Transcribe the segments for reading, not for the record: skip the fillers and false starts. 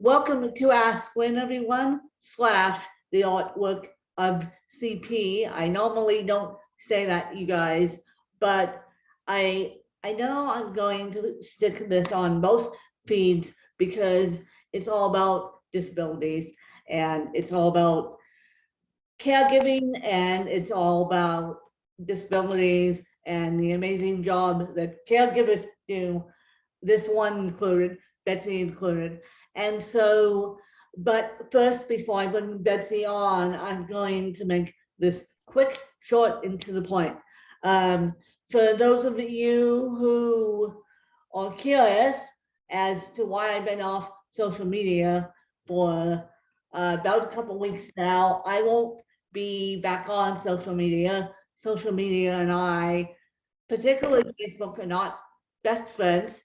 welcome to Ask When Everyone / the artwork of CP. I normally don't say that, you guys, but I know I'm going to stick this on both feeds because it's all about disabilities and it's all about caregiving and it's all about disabilities and the amazing job that caregivers do, this one included, Betsy included. And so, but first, before I bring Betsy on, I'm going to make this quick, short, and to the point. For those of you who are curious as to why I've been off social media for about a couple weeks now, I won't be back on social media. Social media and I, particularly Facebook, are not best friends.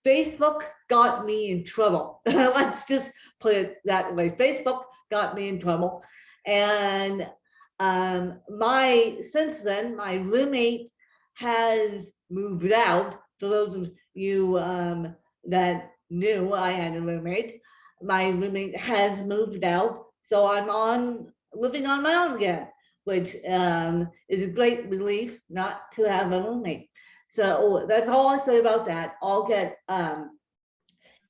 Facebook got me in trouble. Let's just put it that way. Facebook got me in trouble. And since then, my roommate has moved out. For those of you that knew I had a roommate, my roommate has moved out. So I'm living on my own again, which is a great relief not to have a roommate. So that's all I say about that. I'll get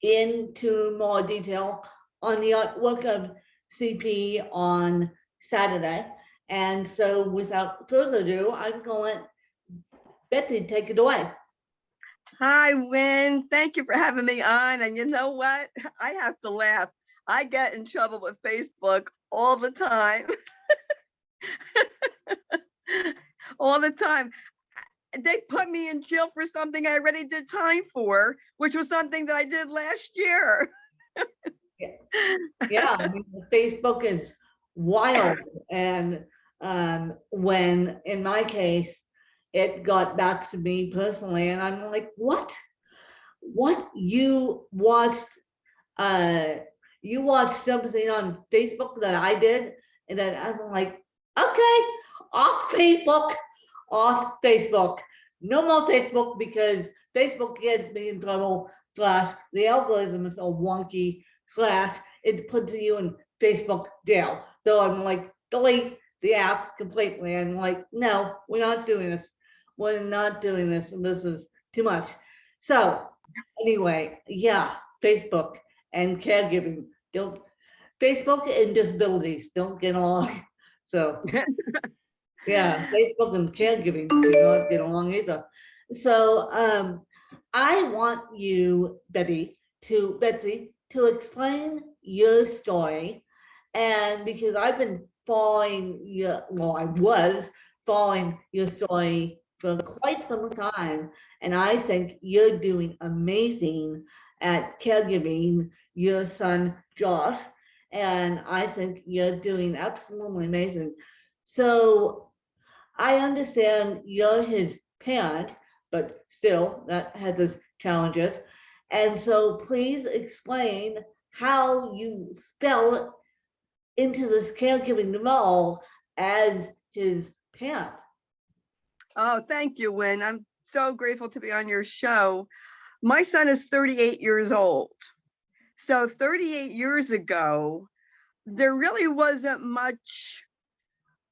into more detail on the artwork of CP on Saturday. And so without further ado, I'm going to Betsy, take it away. Hi, Wynn. Thank you for having me on. And you know what? I have to laugh. I get in trouble with Facebook all the time. All the time. They put me in jail for something I already did time for, which was something that I did last year. Yeah, I mean, Facebook is wild. And when, in my case, it got back to me personally, and I'm like, what? You watched something on Facebook that I did, and then I'm like, okay, off Facebook. No more Facebook because Facebook gets me in trouble / the algorithm is so wonky / it puts you in Facebook jail. So I'm like, delete the app completely. I'm like, no, we're not doing this. We're not doing this. And this is too much. So anyway, yeah, Facebook and caregiving Facebook and disabilities don't get along. So yeah, Facebook and caregiving do not get along either. So I want you, Betsy, to explain your story. And because I've been following I was following your story for quite some time. And I think you're doing amazing at caregiving your son, Josh. And I think you're doing absolutely amazing. So I understand you're his parent, but still that has its challenges. And so please explain how you fell into this caregiving role as his parent. Oh, thank you, Wynn. I'm so grateful to be on your show. My son is 38 years old. So 38 years ago, there really wasn't much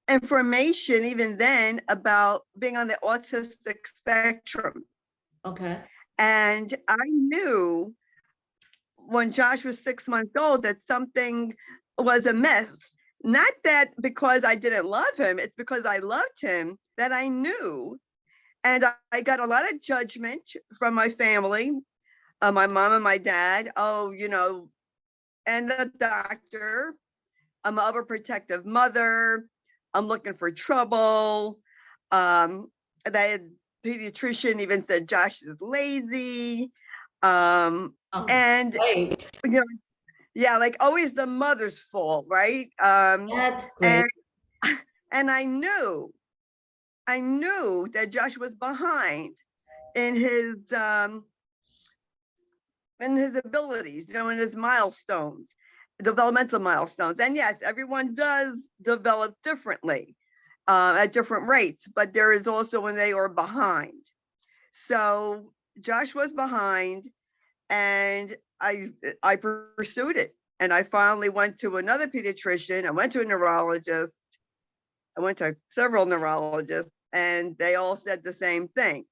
information even then about being on the autistic spectrum. Okay. And I knew when Josh was 6 months old that something was amiss. Not that because I didn't love him, it's because I loved him that I knew. And I got a lot of judgment from my family, my mom and my dad. Oh, and the doctor. I'm an overprotective mother. I'm looking for trouble. The pediatrician even said Josh is lazy. And great. Yeah, like always the mother's fault, right? That's great. And I knew that Josh was behind in his abilities, in his milestones, developmental milestones. And yes, everyone does develop differently at different rates, but there is also when they are behind. So Josh was behind, and I pursued it. And I finally went to another pediatrician. I went to a neurologist. I went to several neurologists, and they all said the same thing.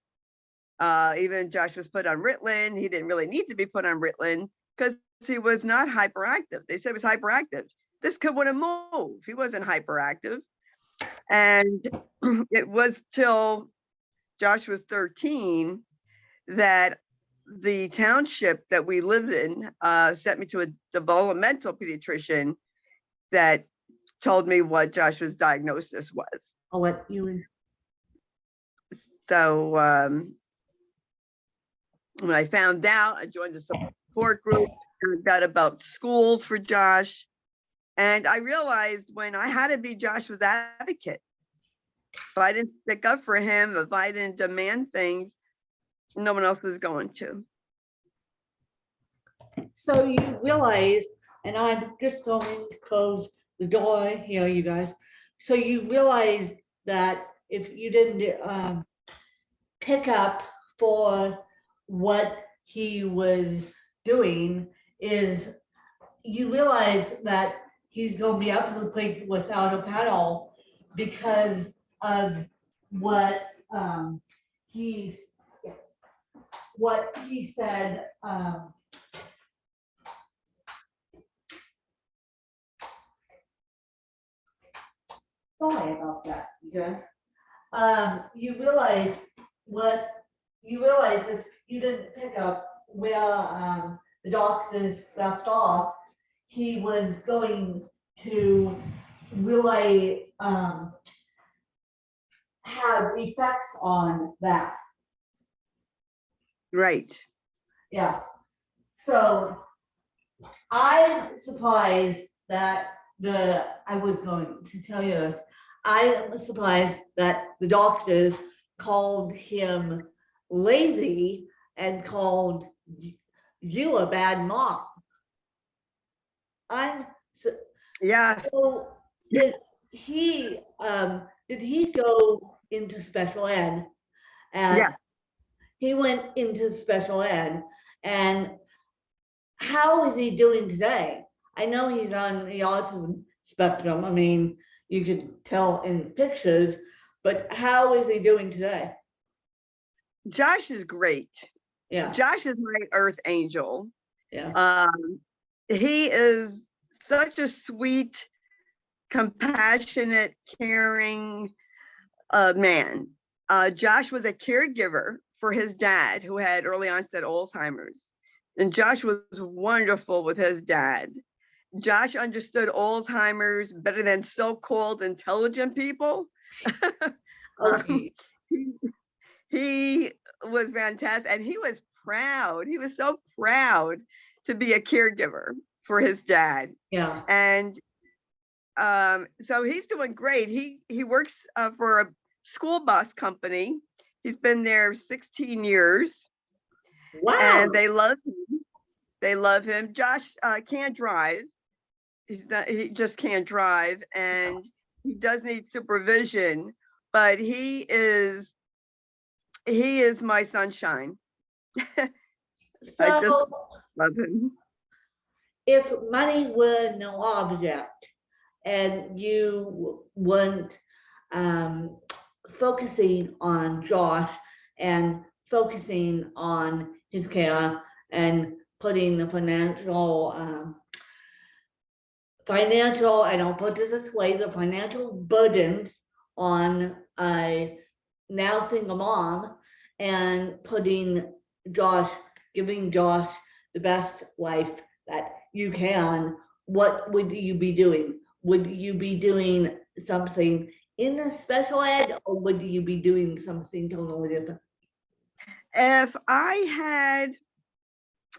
Even Josh was put on Ritalin. He didn't really need to be put on Ritalin because he was not hyperactive. They said he was hyperactive. This kid wouldn't move. He wasn't hyperactive. And it was till Josh was 13 that the township that we lived in sent me to a developmental pediatrician that told me what Joshua's diagnosis was. I'll let you in. So when I found out, I joined a support group, found out about schools for Josh. And I realized when I had to be Joshua's advocate, if I didn't stick up for him, if I didn't demand things, no one else was going to. So you realize, and I'm just going to close the door here, you guys. So you realize that if you didn't pick up for what he was doing, is you realize that he's going to be up to the plate without a paddle because of what he said. Sorry about that, you guys. You realize if you didn't pick up where the doctors left off, he was going to really have effects on that. Right. Yeah. So I'm surprised that I was going to tell you this. I am surprised that the doctors called him lazy and called you a bad mom. Yeah. So did he go into special ed? And yeah. He went into special ed, and how is he doing today? I know he's on the autism spectrum. I mean, you could tell in pictures, but how is he doing today? Josh is great. Yeah. Josh is my earth angel. Yeah. He is such a sweet, compassionate, caring man. Josh was a caregiver for his dad who had early onset Alzheimer's. And Josh was wonderful with his dad. Josh understood Alzheimer's better than so-called intelligent people. Okay. He was fantastic, and he was proud. He was so proud to be a caregiver for his dad. Yeah. And so he's doing great. He works for a school bus company. He's been there 16 years. Wow. And they love him. They love him. Josh can't drive. He just can't drive, and he does need supervision, but he is my sunshine. I just love him. If money were no object and you weren't focusing on Josh and focusing on his care and putting the financial, and I'll put it this way, the financial burdens on a now single mom and giving Josh the best life that you can, what would you be doing? Would you be doing something in a special ed, or would you be doing something totally different? If I had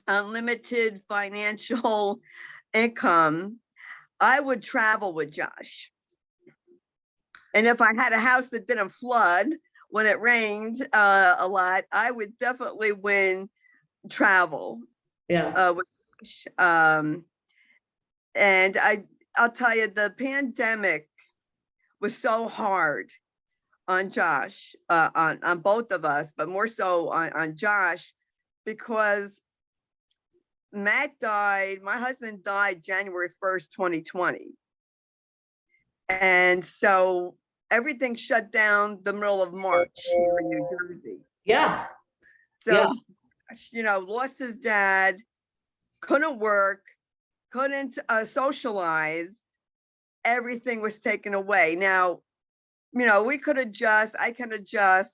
unlimited financial income, I would travel with Josh. And if I had a house that didn't flood when it rained a lot, I would definitely travel. Yeah. And I'll tell you, the pandemic was so hard on Josh, on both of us, but more so on Josh, because Matt died, my husband died January 1st, 2020. And so everything shut down the middle of March here in New Jersey. Yeah, yeah. So, lost his dad, couldn't work, couldn't socialize. Everything was taken away. Now, we could adjust, I can adjust.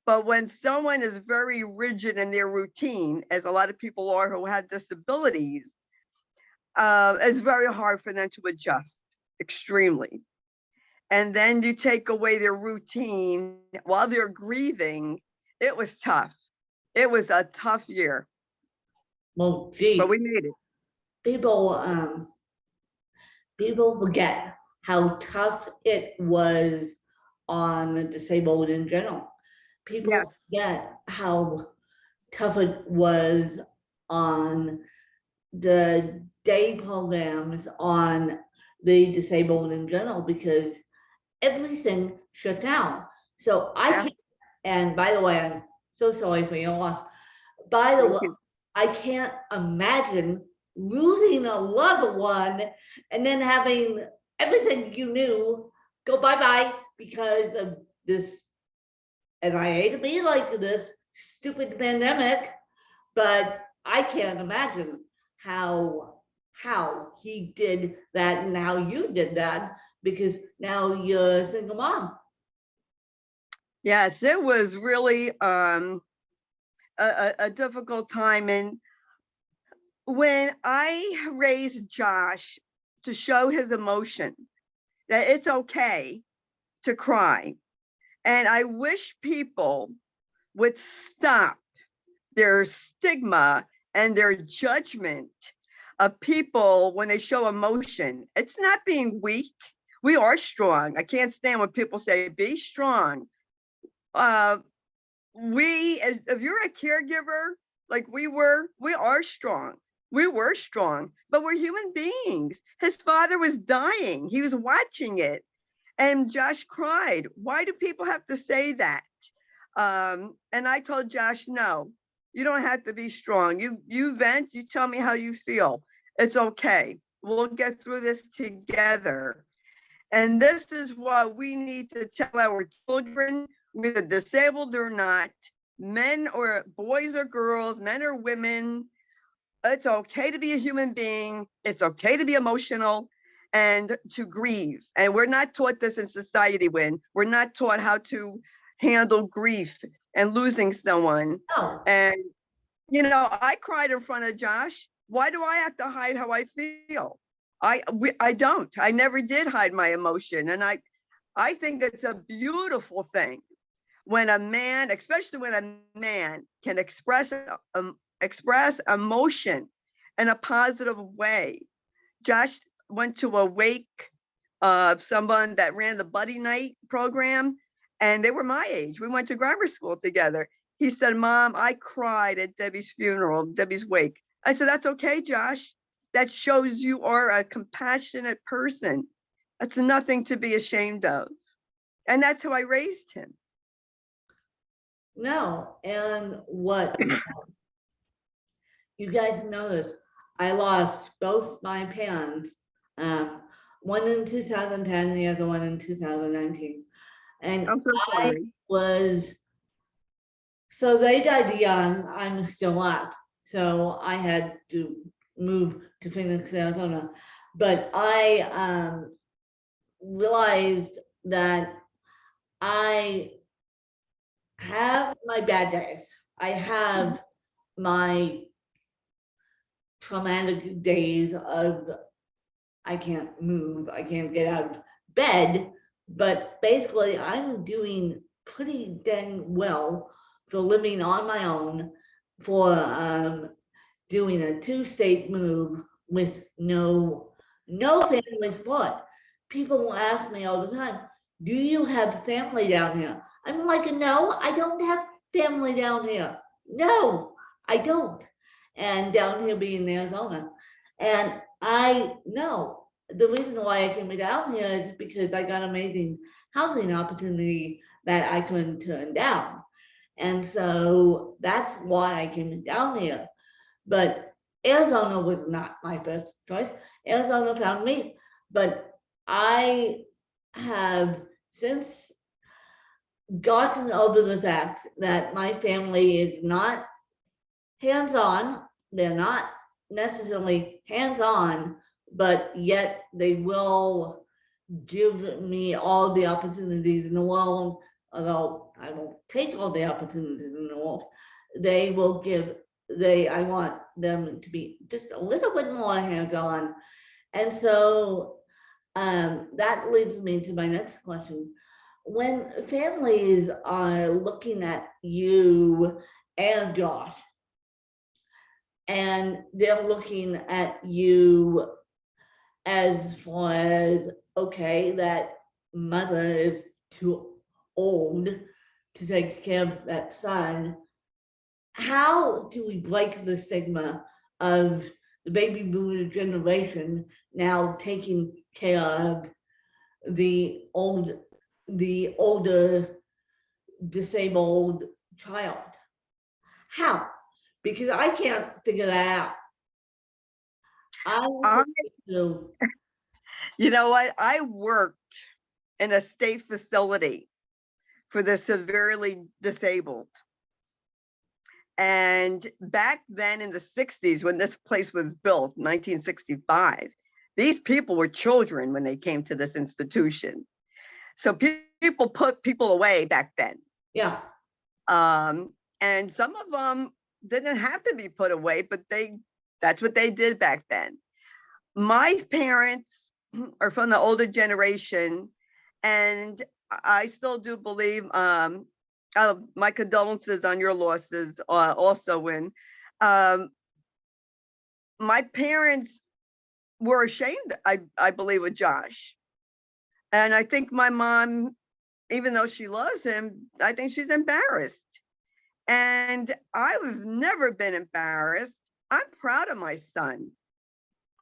But when someone is very rigid in their routine, as a lot of people are who have disabilities, it's very hard for them to adjust, extremely. And then you take away their routine while they're grieving. It was tough. It was a tough year, Well, but geez, we made it. people, people forget how tough it was on the disabled in general. People Yes. forget how tough it was on the day programs on the disabled in general because everything shut down. So I Yeah. can't, and by the way, I'm so sorry for your loss. By the Thank way, you. I can't imagine losing a loved one and then having everything you knew go bye-bye because of this, and I hate to be like this stupid pandemic, but I can't imagine how he did that and how you did that because now you're a single mom. Yes, it was really a difficult time. And when I raised Josh to show his emotion, that it's okay to cry. And I wish people would stop their stigma and their judgment of people when they show emotion. It's not being weak. We are strong. I can't stand when people say, be strong. Uh, if you're a caregiver, like we are strong. We were strong, but we're human beings. His father was dying. He was watching it. And Josh cried. Why do people have to say that? And I told Josh, no, you don't have to be strong. You vent, you tell me how you feel. It's okay. We'll get through this together. And this is what we need to tell our children, whether disabled or not, men or boys or girls, men or women. It's okay to be a human being. It's okay to be emotional and to grieve. And we're not taught this in society, when we're not taught how to handle grief and losing someone. Oh, And, I cried in front of Josh. Why do I have to hide how I feel? I don't. I never did hide my emotion. And I think it's a beautiful thing when a man, especially when a man can express emotion in a positive way. Josh went to a wake of someone that ran the Buddy Night program, and they were my age. We went to grammar school together. He said, Mom, I cried at Debbie's funeral, Debbie's wake. I said, that's okay, Josh. That shows you are a compassionate person. That's nothing to be ashamed of. And that's how I raised him. no. And what you guys know this, I lost both my parents, one in 2010, the other one in 2019. And I'm so I sorry. was, so they died young, I'm still alive. So I had to move to Phoenix, Arizona. But I realized that I have my bad days. I have my traumatic days of I can't move, I can't get out of bed, but basically I'm doing pretty dang well for living on my own, for doing a 2-state move with no family support. People ask me all the time, do you have family down here? I'm like, no, I don't have family down here. No, I don't. And down here being in Arizona. And I know the reason why I came down here is because I got amazing housing opportunity that I couldn't turn down. And so that's why I came down here. But Arizona was not my first choice. Arizona found me, but I have since gotten over the fact that my family is not hands-on. They're not necessarily hands-on, but yet they will give me all the opportunities in the world, although I won't take all the opportunities in the world. They will give, I want them to be just a little bit more hands-on. And so that leads me to my next question. When families are looking at you and Josh, and they're looking at you as far as, okay, that mother is too old to take care of that son, how do we break the stigma of the baby boomer generation now taking care of the older disabled child? How? Because I can't figure that out. I I, so you know what? I worked in a state facility for the severely disabled. And back then in the 60s, when this place was built, 1965, these people were children when they came to this institution. So people put people away back then. yeah, And some of them didn't have to be put away, but that's what they did back then. My parents are from the older generation, and I still do believe, my condolences on your losses also, when my parents were ashamed, I believe, with Josh. And I think my mom, even though she loves him, I think she's embarrassed. And I've never been embarrassed. I'm proud of my son.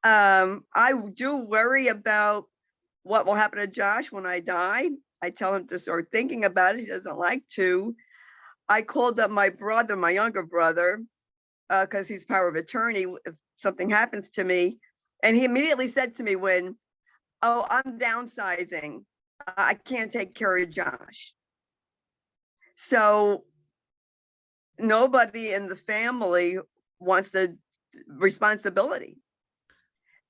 I do worry about what will happen to Josh when I die. I tell him to start thinking about it. He doesn't like to. I called up my brother, my younger brother, because he's power of attorney if something happens to me. And he immediately said to me when, oh, I'm downsizing. I can't take care of Josh. So nobody in the family wants the responsibility.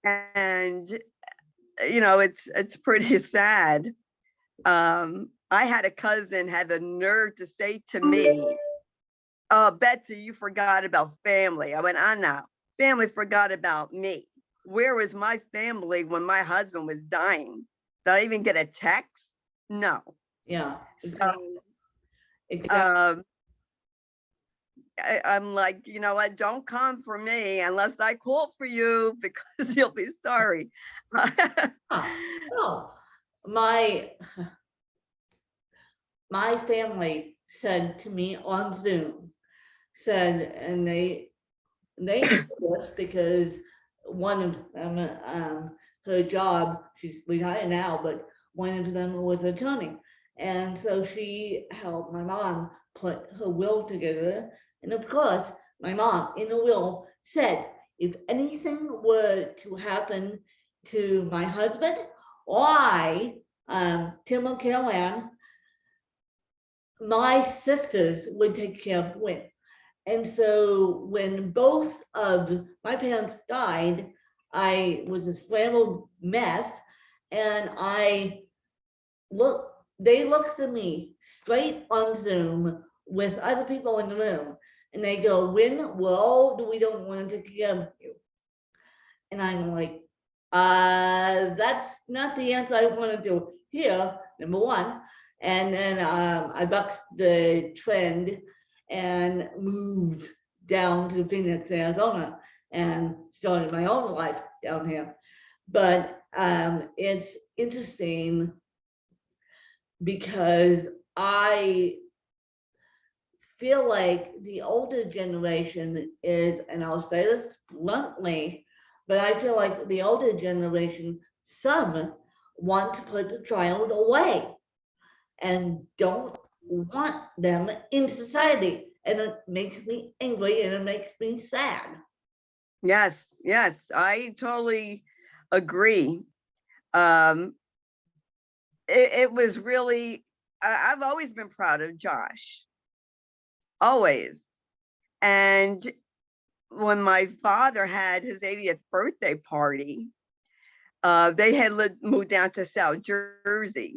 And it's pretty sad. I had a cousin had the nerve to say to me, oh, Betsy, you forgot about family. I went, I know. Family forgot about me. Where was my family when my husband was dying? Did I even get a text? No. yeah, So exactly. I'm like, you know what? Don't come for me unless I call for you, because you'll be sorry. Oh, my family said to me on Zoom, and they knew this because one of them, her job, she's retired now, but one of them was attorney. And so she helped my mom put her will together. And of course, my mom in the will said, if anything were to happen to my husband, or Tim or Caroline, my sisters would take care of Win. And so when both of my parents died, I was a scrambled mess. And they looked at me straight on Zoom with other people in the room. And they go, Win, well, we don't want to take care of you. And I'm like, that's not the answer I want to hear, number one. And then I bucked the trend and moved down to Phoenix, Arizona, and started my own life down here. But it's interesting because I feel like the older generation is, and I'll say this bluntly, but I feel like the older generation, some want to put the child away and don't want them in society. And it makes me angry and it makes me sad. Yes, yes, I totally agree. Um, it was really, I've always been proud of Josh, always. And when my father had his 80th birthday party, they had moved down to South Jersey.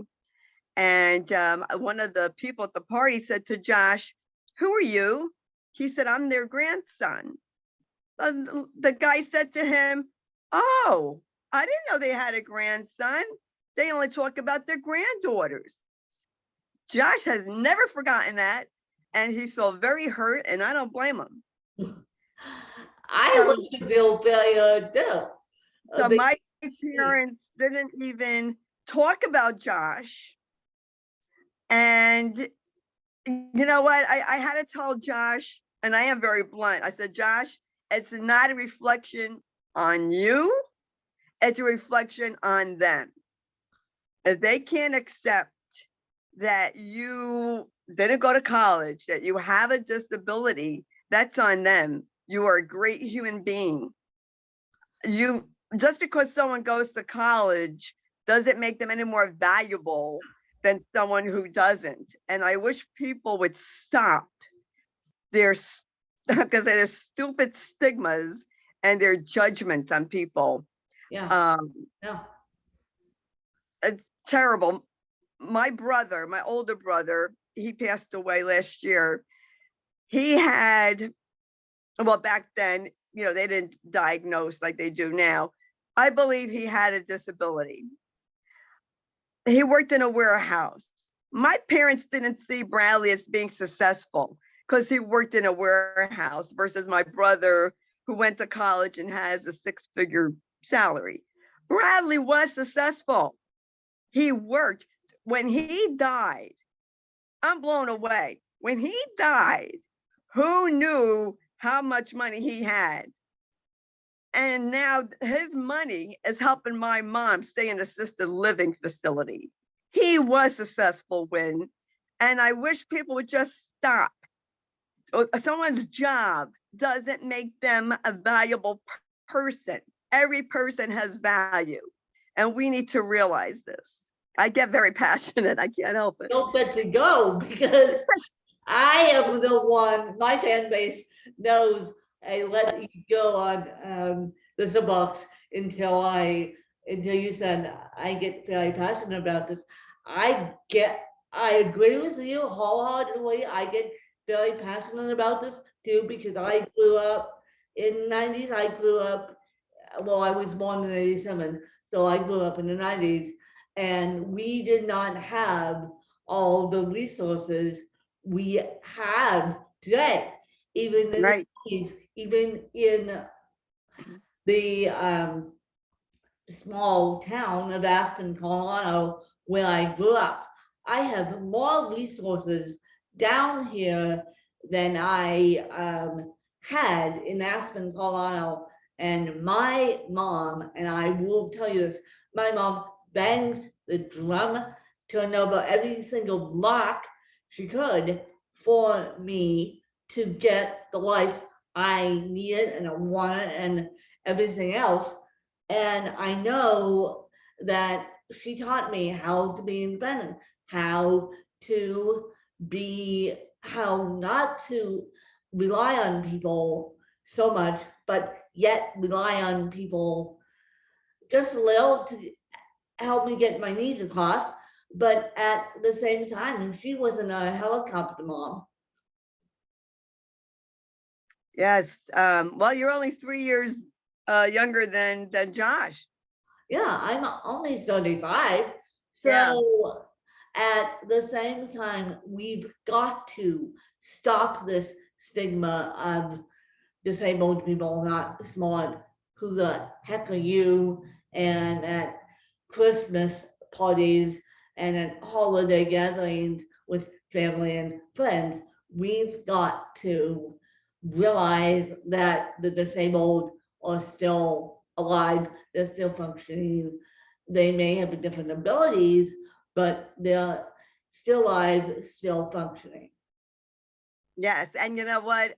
And one of the people at the party said to Josh, "Who are you?" He said, "I'm their grandson." The guy said to him, "Oh, I didn't know they had a grandson. They only talk about their granddaughters." Josh has never forgotten that, and he's felt very hurt, and I don't blame him. I So, would feel very too. so But my parents didn't even talk about Josh. And you know what? I had to tell Josh, and I am very blunt. I said, "Josh, it's not a reflection on you, it's a reflection on them. If they can't accept that you didn't go to college, that you have a disability, that's on them. You are a great human being. You just because someone goes to college doesn't make them any more valuable than someone who doesn't." And I wish people would stop their because their stupid stigmas and their judgments on people. yeah, Um, yeah. it's terrible. My older brother, he passed away last year. He had, well, back then, they didn't diagnose like they do now. I believe he had a disability. He worked in a warehouse. My parents didn't see Bradley as being successful because he worked in a warehouse versus my brother who went to college and has a six-figure salary. Bradley was successful. He worked. When he died, I'm blown away. When he died, who knew how much money he had? And now his money is helping my mom stay in an assisted living facility. He was successful when, and I wish people would just stop. Someone's job doesn't make them a valuable person. Every person has value, and we need to realize this. I get very passionate. I can't help it. Don't let it go because I am the one, my fan base knows I let you go on the soapbox until you said I get very passionate about this. I get, I agree with you wholeheartedly. I get very passionate about this too because I grew up in the 90s. I grew up, well, I was born in 87, so I grew up in the 90s, and we did not have all the resources we have today, even in the Right. 90s, even in the small town of Aspen, Colorado, where I grew up. I have more resources down here than I had in Aspen, Colorado. And my mom, and I will tell you this, my mom bangs the drum turned over every single block she could for me to get the life I needed and I wanted and everything else. And I know that she taught me how to be independent, how to how not to rely on people so much, but yet rely on people just a little to help me get my needs across. But at the same time, she wasn't a helicopter mom. Yes. Well, you're only 3 years younger than Josh. Yeah, I'm only 35. Yeah. So at the same time, we've got to stop this stigma of disabled people not smart. Who the heck are you? And at Christmas parties and at holiday gatherings with family and friends, we've got to realize that the disabled are still alive, they're still functioning. They may have different abilities, but they're still alive, still functioning. Yes. And you know what?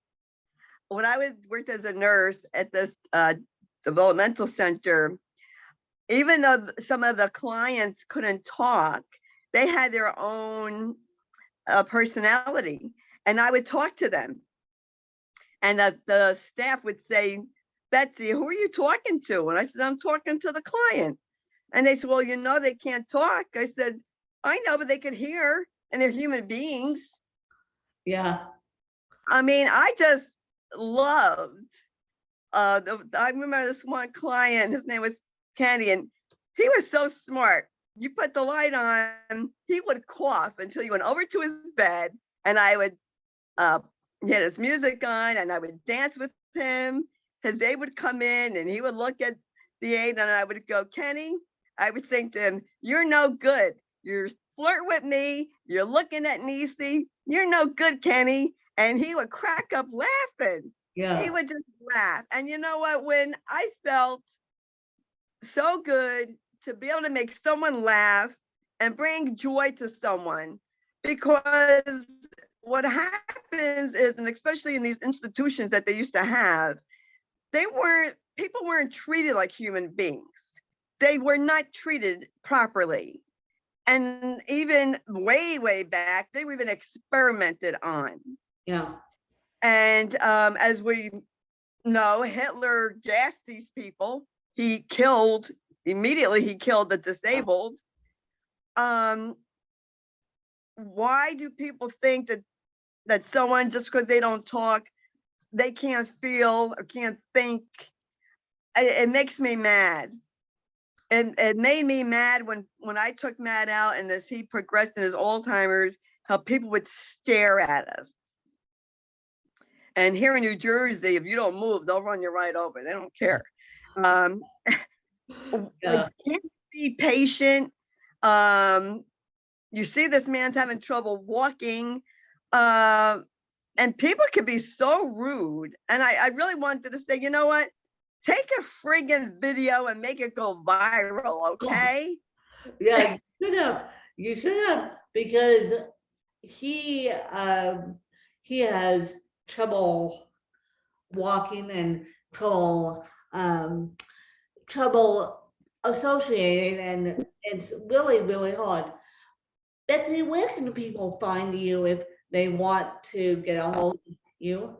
when I worked as a nurse at this developmental center, even though some of the clients couldn't talk, they had their own personality, and I would talk to them. And the staff would say, Betsy, who are you talking to? And I said, I'm talking to the client. And they said, well, you know, they can't talk. I said, I know, but they could hear, and they're human beings. Yeah. I mean, I just loved, I remember this one client, his name was Kenny, and he was so smart. You put the light on, he would cough until you went over to his bed, and I would, he had his music on, and I would dance with him. His aide would come in, and he would look at the aide, and I would go, Kenny, I would think to him, you're no good. You're flirting with me. You're looking at Niecy. You're no good, Kenny. And he would crack up laughing. Yeah. He would just laugh. And you know what? When I felt so good to be able to make someone laugh and bring joy to someone, because what happens is, and especially in these institutions that they used to have, people weren't treated like human beings. They were not treated properly. And even way, way back, they were even experimented on. Yeah. And as we know, Hitler gassed these people. He immediately killed the disabled. Why do people think that someone, just because they don't talk, they can't feel or can't think? It makes me mad. And it made me mad when I took Matt out, and as he progressed in his Alzheimer's, how people would stare at us. And here in New Jersey, if you don't move, they'll run you right over. They don't care. Yeah. Can't be patient. You see this man's having trouble walking. And people can be so rude. And I really wanted to say, you know what? Take a friggin' video and make it go viral, okay? Yeah, you should have, because he has trouble walking and trouble associating, and it's really, really hard. Betsy, where can people find you if they want to get a hold of you?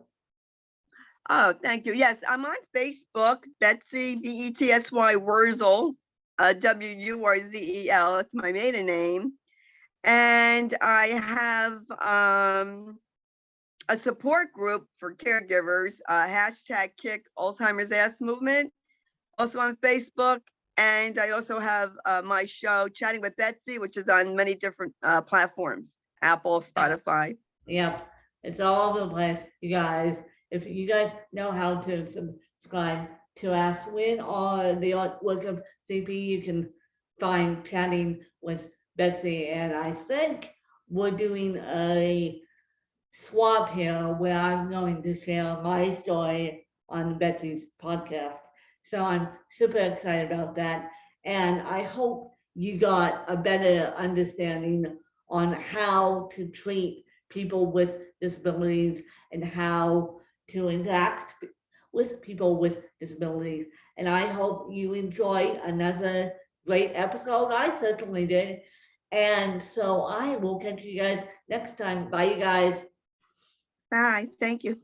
Oh, thank you. Yes, I'm on Facebook, Betsy, BETSY Wurzel, Wurzel. It's my maiden name. And I have a support group for caregivers, #Kick Alzheimer's Ass Movement, also on Facebook. And I also have my show, Chatting with Betsy, which is on many different platforms, Apple, Spotify. Yep, it's all over the place, you guys. If you guys know how to subscribe to Ask Win or the Artwork of CP, you can find Chatting with Betsy. And I think we're doing a swap here where I'm going to share my story on Betsy's podcast. So I'm super excited about that. And I hope you got a better understanding on how to treat people with disabilities and how to interact with people with disabilities. And I hope you enjoy another great episode. I certainly did. And so I will catch you guys next time. Bye, you guys. Bye. Thank you.